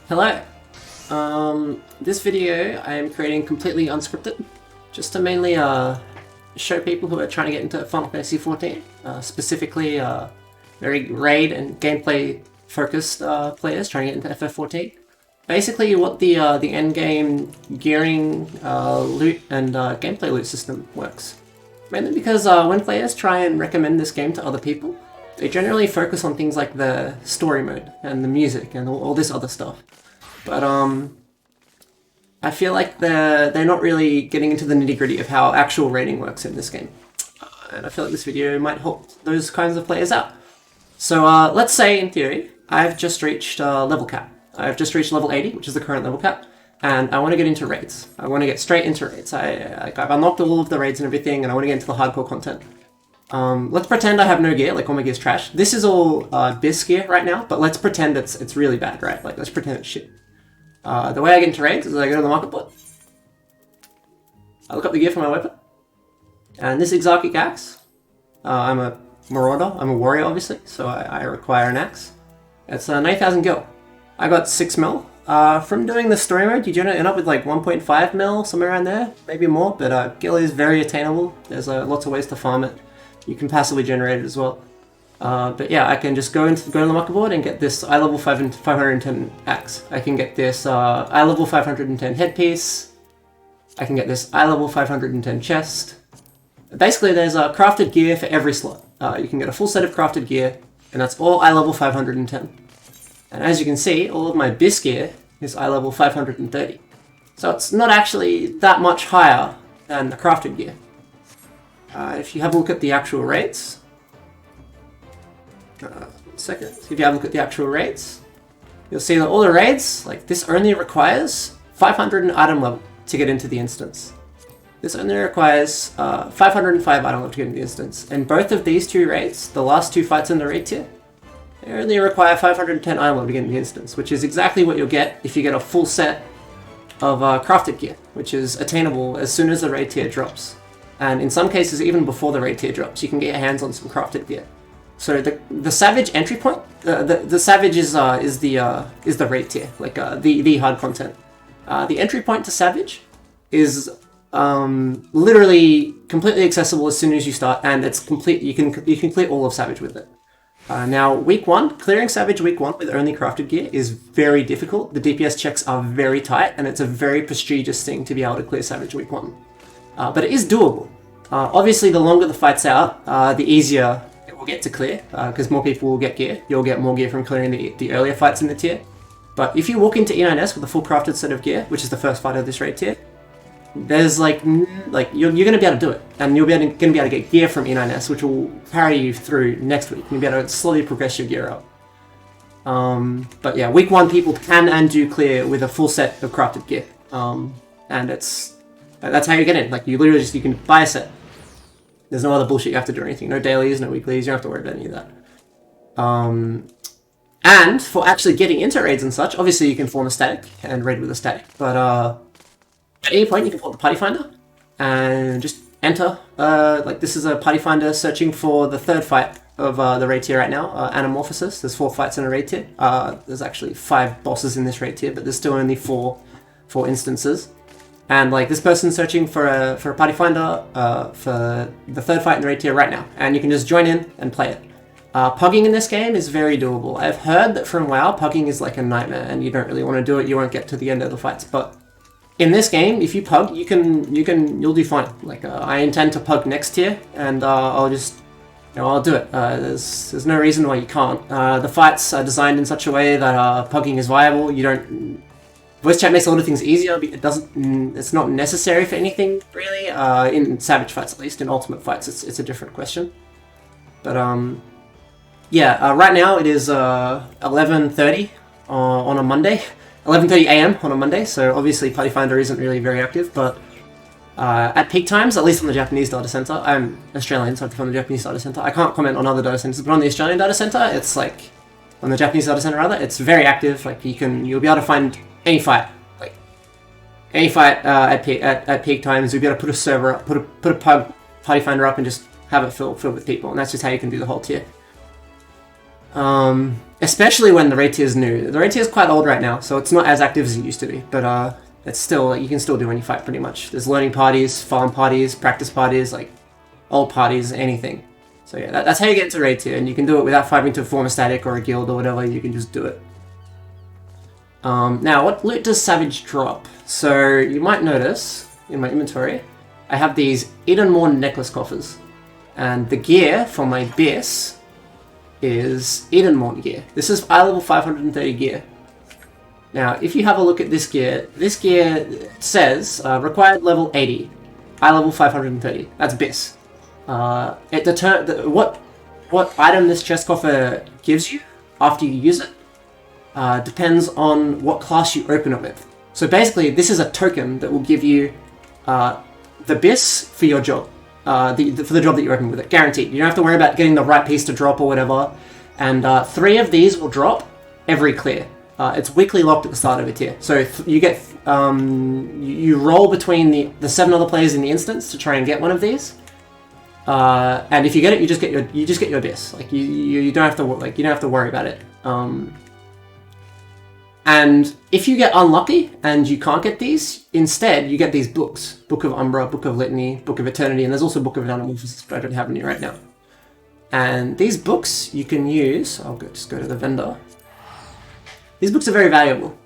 Hello. This video I am creating completely unscripted, just to mainly show people who are trying to get into Final Fantasy XIV, specifically very raid and gameplay focused players trying to get into FF14. Basically, what the endgame gearing, loot, and gameplay loot system works. Mainly because when players try and recommend this game to other people, they generally focus on things like the story mode and the music and all this other stuff. But I feel like they're not really getting into the nitty-gritty of how actual raiding works in this game. And I feel like this video might help those kinds of players out. So let's say, in theory, I've just reached level cap. I've just reached level 80, which is the current level cap, and I want to get into raids. I want to get straight into raids. I've unlocked all of the raids and everything, and I want to get into the hardcore content. Let's pretend I have no gear, like all my gear's trash. This is all BIS gear right now, but let's pretend it's really bad, right? Like, let's pretend it's shit. The way I get into raids is I go to the market bot. I look up the gear for my weapon. And this Exarchic axe, I'm a marauder, I'm a warrior obviously, so I require an axe. It's 9,000 gil. I got 6 mil. From doing the story mode, you generally end up with like 1.5 mil, somewhere around there, maybe more, but gil is very attainable. There's lots of ways to farm it. You can passively generate it as well. But yeah, I can just go to the market board and get this eye level 510 axe. I can get this eye level 510 headpiece. I can get this eye level 510 chest. Basically, there's crafted gear for every slot. You can get a full set of crafted gear, and that's all eye level 510. And as you can see, all of my BIS gear is eye level 530. So it's not actually that much higher than the crafted gear. If you have a look at the actual raids, if you have a look at the actual raids, you'll see that all the raids, like this only requires 500 item level to get into the instance. This only requires 505 item level to get into the instance. And both of these two raids, the last two fights in the raid tier, they only require 510 item level to get into the instance, which is exactly what you'll get if you get a full set of crafted gear, which is attainable as soon as the raid tier drops. And in some cases, even before the raid tier drops, you can get your hands on some crafted gear. So the Savage entry point, the Savage is the raid tier, like the hard content. The entry point to Savage is literally completely accessible as soon as you start, and it's complete. You can complete all of Savage with it. Now, week 1, clearing Savage week 1 with only crafted gear is very difficult. The DPS checks are very tight, and it's a very prestigious thing to be able to clear Savage week 1. But it is doable. Obviously, the longer the fight's out, the easier it will get to clear, because more people will get gear. You'll get more gear from clearing the earlier fights in the tier. But if you walk into E9S with a full crafted set of gear, which is the first fight of this raid tier, there's you're going to be able to do it, and you'll going to be able to get gear from E9S, which will carry you through next week. You'll be able to slowly progress your gear up. But yeah, week 1 people can and do clear with a full set of crafted gear, and that's how you get in. Like, you literally you can buy a set. There's no other bullshit you have to do or anything. No dailies, no weeklies. You don't have to worry about any of that. And for actually getting into raids and such, obviously you can form a static and raid with a static. But at any point you can pull the party finder and just enter. Like, this is a party finder searching for the third fight of the raid tier right now, Anamorphosis. There's 4 fights in a raid tier. There's actually 5 bosses in this raid tier, but there's still only 4 instances. And like, this person's searching for a party finder for the third fight in the raid tier right now, and you can just join in and play it. Pugging in this game is very doable. I've heard that from WoW, pugging is like a nightmare, and you don't really want to do it. You won't get to the end of the fights. But in this game, if you pug, you'll do fine. Like, I intend to pug next tier, and I'll just, I'll do it. There's no reason why you can't. The fights are designed in such a way that pugging is viable. You don't. Voice chat makes a lot of things easier, but it's not necessary for anything, really. In Savage fights, at least. In Ultimate fights, it's a different question. But, yeah, right now it is 11:30 on a Monday. 11:30 AM on a Monday, so obviously Party Finder isn't really very active, but at peak times, at least on the Japanese data center, I'm Australian, so I'm from the Japanese data center. I can't comment on other data centers, but on the Australian data center, it's like, on the Japanese data center rather, it's very active. Like, you'll be able to find any fight, at peak times. You'll be able to put a server up, put a party finder up, and just have it filled with people, and that's just how you can do the whole tier. Especially when the raid tier is new. The raid tier is quite old right now, so it's not as active as it used to be. But it's still, like, you can still do any fight pretty much. There's learning parties, farm parties, practice parties, like old parties, anything. So yeah, that's how you get into raid tier, and you can do it without having to form a static or a guild or whatever. You can just do it. Now, what loot does Savage drop? So you might notice in my inventory, I have these Edenmore necklace coffers, and the gear for my base is Edenmore gear. This is eye level 530 gear. Now, if you have a look at this gear says required level 80, eye level 530. That's BIS. What item this chest coffer gives you after you use it depends on what class you open it with. So basically, this is a token that will give you the BIS for your job. For the job that you're opening with it, guaranteed. You don't have to worry about getting the right piece to drop or whatever. And 3 of these will drop every clear. It's weekly locked at the start of a tier. So you get you roll between the 7 other players in the instance to try and get one of these. And if you get it, you just get your BIS. Like you don't have to worry about it. And if you get unlucky and you can't get these, instead you get these books. Book of Umbra, Book of Litany, Book of Eternity, and there's also Book of Anamorphosis, but I don't have any right now. And these books you can use, just go to the vendor. These books are very valuable.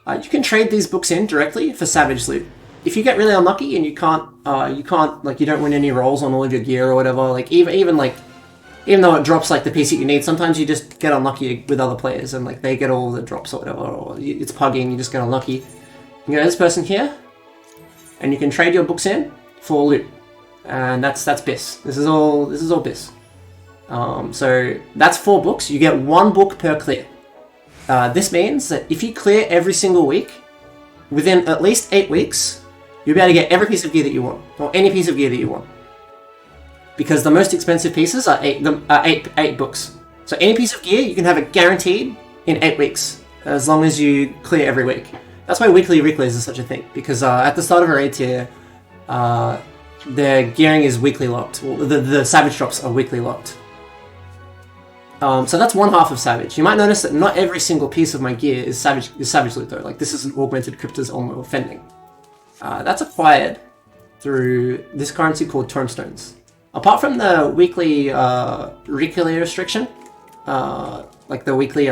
You can trade these books in directly for Savage loot. If you get really unlucky and you don't win any rolls on all of your gear or whatever, like even though it drops like the piece that you need, sometimes you just get unlucky with other players and like they get all the drops or whatever, or it's pugging, you just get unlucky. You go to this person here, and you can trade your books in for loot, and that's BIS. This is all BIS. So that's 4 books. You get 1 book per clear. This means that if you clear every single week, within at least 8 weeks, you'll be able to get every piece of gear that you want, or any piece of gear that you want. Because the most expensive pieces are 8 books. So any piece of gear, you can have it guaranteed in 8 weeks, as long as you clear every week. That's why weekly reclays is such a thing, because at the start of a raid tier, the gearing is weekly locked. Well, the Savage drops are weekly locked. So that's one half of Savage. You might notice that not every single piece of my gear is Savage loot though. Like this is an augmented Crypta's Elmo Fending. That's acquired through this currency called Tombstones. Apart from the weekly reclay restriction, like the weekly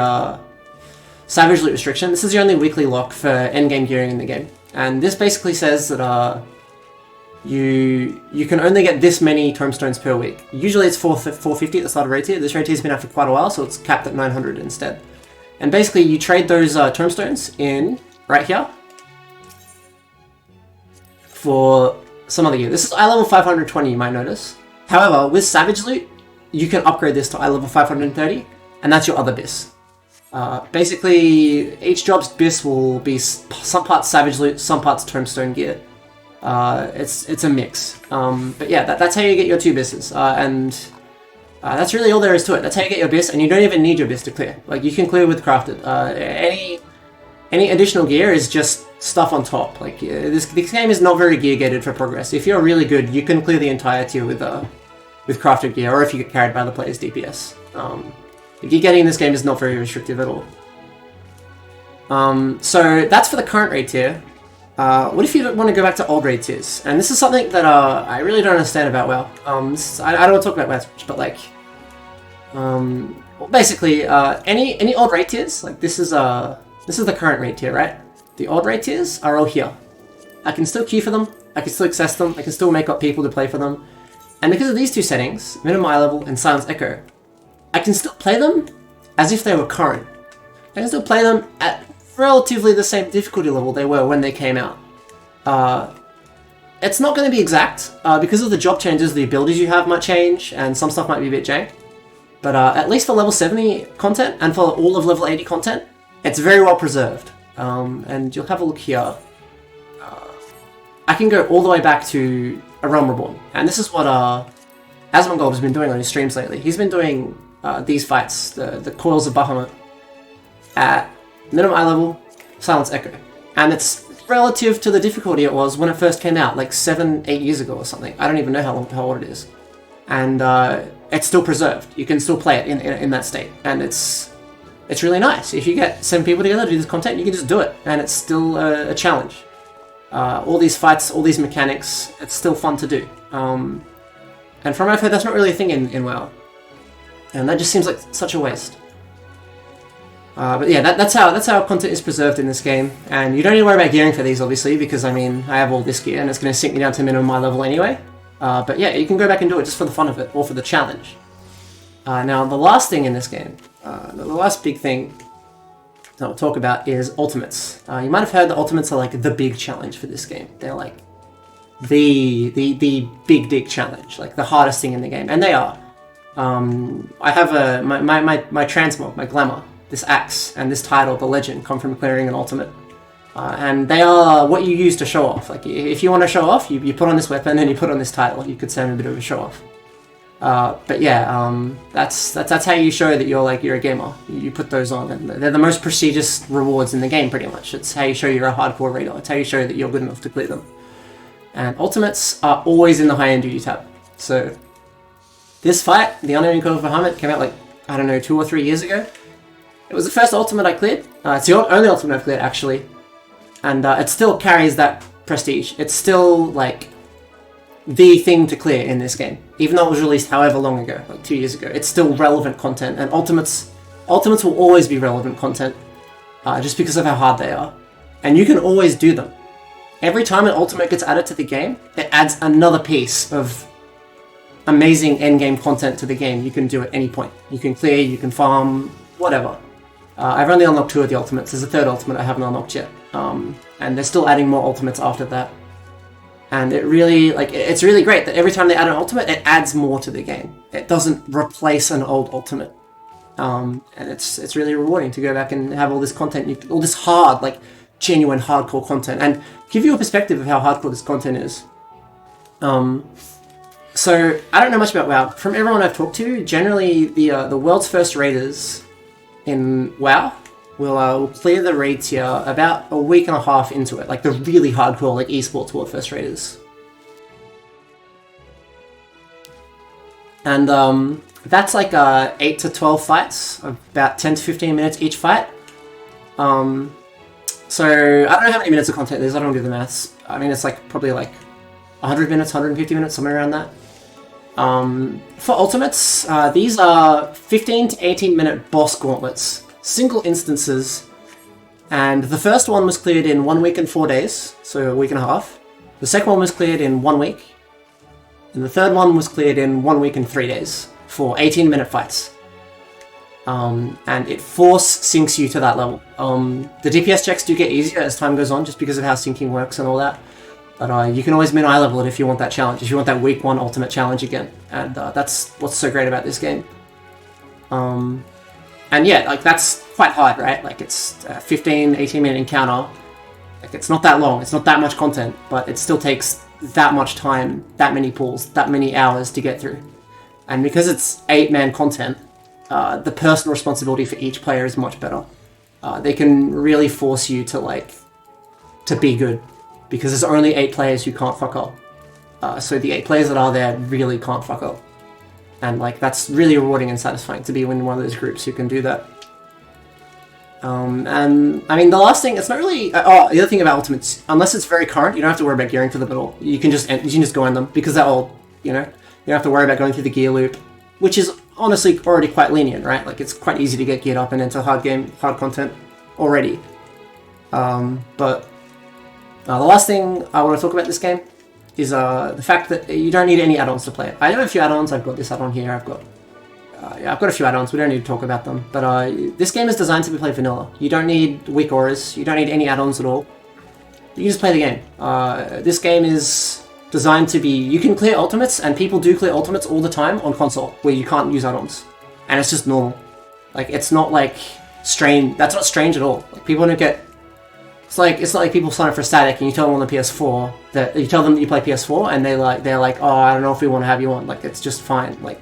Savage loot restriction, this is the only weekly lock for endgame gearing in the game. And this basically says that you can only get this many tombstones per week. Usually it's 450 at the start of raid tier. This raid tier has been out for quite a while, so it's capped at 900 instead. And basically you trade those tombstones in right here for some other gear. This is eye level 520, you might notice. However, with Savage loot, you can upgrade this to eye level 530, and that's your other BIS. Basically, each job's BIS will be some parts Savage loot, some parts Tombstone gear. It's a mix. But yeah, that's how you get your 2 BISs, and that's really all there is to it. That's how you get your BIS, and you don't even need your BIS to clear. Like, you can clear with Crafted. Any additional gear is just stuff on top. Like, this game is not very gear gated for progress. If you're really good, you can clear the entire tier with crafted gear, or if you get carried by the player's DPS. The gear getting in this game is not very restrictive at all. So that's for the current raid tier. What if you want to go back to old raid tiers? And this is something that I really don't understand about WoW. I don't want to talk about WoW, but like, well, basically, any old raid tiers, like this is the current raid tier, right? The old raid tiers are all here. I can still queue for them, I can still access them, I can still make up people to play for them. And because of these 2 settings, minimum eye level and silence echo, I can still play them as if they were current. I can still play them at relatively the same difficulty level they were when they came out. It's not going to be exact, because of the job changes, the abilities you have might change, and some stuff might be a bit jank. But at least for level 70 content, and for all of level 80 content, it's very well preserved. And you'll have a look here. I can go all the way back to A Realm Reborn, and this is what Asmongold has been doing on his streams lately. He's been doing these fights, the Coils of Bahamut, at minimum eye level, silence echo, and it's relative to the difficulty it was when it first came out, like 7-8 years ago or something. I don't even know how old it is, and it's still preserved. You can still play it in that state, and it's really nice. If you get 7 people together to do this content, you can just do it, and it's still a challenge. All these fights, all these mechanics, it's still fun to do. And from what I've heard, that's not really a thing in WoW, and that just seems like such a waste. But yeah, that's how content is preserved in this game, and you don't need to worry about gearing for these, obviously, because I mean, I have all this gear, and it's going to sink me down to minimum my level anyway. But yeah, you can go back and do it just for the fun of it, or for the challenge. Now, the last thing in this game, the last big thing that I'll talk about is ultimates. You might have heard that ultimates are like the big challenge for this game. They're like the big dig challenge, like the hardest thing in the game, and they are. I have my transmog, my glamour, this axe, and this title, the legend, come from clearing an ultimate. And they are what you use to show off. Like, if you want to show off, you put on this weapon and you put on this title. You could say I'm a bit of a show off. But yeah, that's how you show that you're a gamer. You put those on, and they're the most prestigious rewards in the game, pretty much. It's how you show you're a hardcore raider. It's how you show that you're good enough to clear them. And ultimates are always in the high-end duty tab. So this fight, the Unending Code of Bahamut, came out like, I don't know, 2 or 3 years ago. It was the first ultimate I cleared. It's the only ultimate I've cleared, actually. And it still carries that prestige. It's still, like, the thing to clear in this game. Even though it was released however long ago, like 2 years ago, it's still relevant content. And ultimates will always be relevant content, just because of how hard they are. And you can always do them. Every time an ultimate gets added to the game, it adds another piece of amazing endgame content to the game you can do at any point. You can clear, you can farm, whatever. I've only unlocked 2 of the ultimates. There's a 3rd ultimate I haven't unlocked yet. And they're still adding more ultimates after that. And it really, it's really great that every time they add an ultimate, it adds more to the game. It doesn't replace an old ultimate. And it's really rewarding to go back and have all this content, all this hard, like, genuine hardcore content, and give you a perspective of how hardcore this content is. So, I don't know much about WoW. From everyone I've talked to, generally the world's first raiders in WoW will clear the raid tier about a week and a half into it, like the really hardcore, like esports world first raiders. And that's like 8 to 12 fights, about 10 to 15 minutes each fight. So I don't know how many minutes of content there is, I don't do the maths. I mean, it's like probably like 100 minutes, 150 minutes, somewhere around that. For ultimates, these are 15 to 18 minute boss gauntlets, single instances, and the first one was cleared in 1 week and 4 days, so a week and a half. The second one was cleared in 1 week, and the third one was cleared in 1 week and 3 days for 18 minute fights. And it force syncs you to that level. The DPS checks do get easier as time goes on, just because of how syncing works and all that. But you can always min-eye level it if you want that challenge, if you want that week 1 ultimate challenge again. And that's what's so great about this game. And yeah, like, that's quite hard, right? Like, it's a 15, 18 minute encounter. Like, it's not that long, it's not that much content, but it still takes that much time, that many pulls, that many hours to get through. And because it's 8-man content, the personal responsibility for each player is much better. They can really force you to be good, because there's only 8 players who can't fuck up. So the 8 players that are there really can't fuck up. And like, that's really rewarding and satisfying to be in one of those groups who can do that. And I mean, the last thing, it's not really, the other thing about ultimates, unless it's very current, you don't have to worry about gearing for them at all. You can just go in them, because they're old, you know? You don't have to worry about going through the gear loop, which is honestly already quite lenient, right? Like, it's quite easy to get geared up and into hard content already. But the last thing I want to talk about this game is the fact that you don't need any add-ons to play it. I have a few add-ons. I've got this add-on here. I've got a few add-ons. We don't need to talk about them. But this game is designed to be played vanilla. You don't need weak auras. You don't need any add-ons at all. You just play the game. This game is designed to be... You can clear ultimates, and people do clear ultimates all the time on console, where you can't use add-ons. And it's just normal. Like, it's not like strange. That's not strange at all. Like, people don't get... It's not like people sign up for static and you tell them on the PS4 that you tell them that you play PS4 and they're like, oh, I don't know if we want to have you on. Like, it's just fine. Like,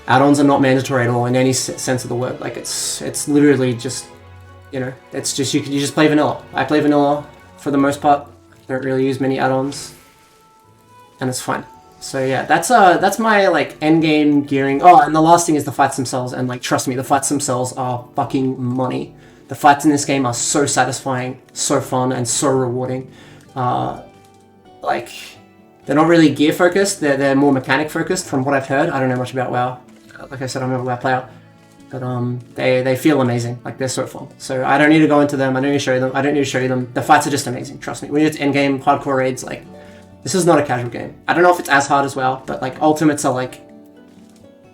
add-ons are not mandatory at all in any sense of the word. Like, it's literally just, you know, it's just you just play vanilla. I play vanilla for the most part. I don't really use many add-ons, and it's fine. So yeah, that's my like end game gearing. Oh, and the last thing is the fights themselves. And like, trust me, the fights themselves are fucking money. The fights in this game are so satisfying, so fun, and so rewarding. Like, they're not really gear focused. They're more mechanic focused, from what I've heard. I don't know much about WoW. Like I said, I'm not a WoW player, but they feel amazing. Like, they're so fun. So I don't need to go into them. I don't need to show you them. I don't need to show you them. The fights are just amazing. Trust me. When you get to end game hardcore raids, like, this is not a casual game. I don't know if it's as hard as WoW, but like ultimates are like,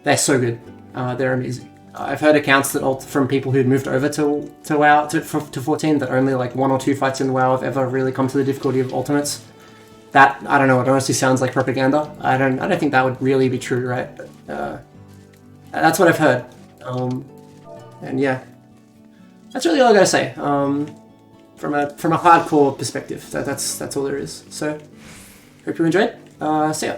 they're so good. They're amazing. I've heard accounts that from people who'd moved over to WoW to 14 that only like 1 or 2 fights in WoW have ever really come to the difficulty of ultimates. That, I don't know, it honestly sounds like propaganda. I don't think that would really be true, right? But, that's what I've heard. And yeah, that's really all I gotta say. From a hardcore perspective, that's all there is. So, hope you enjoyed. See ya.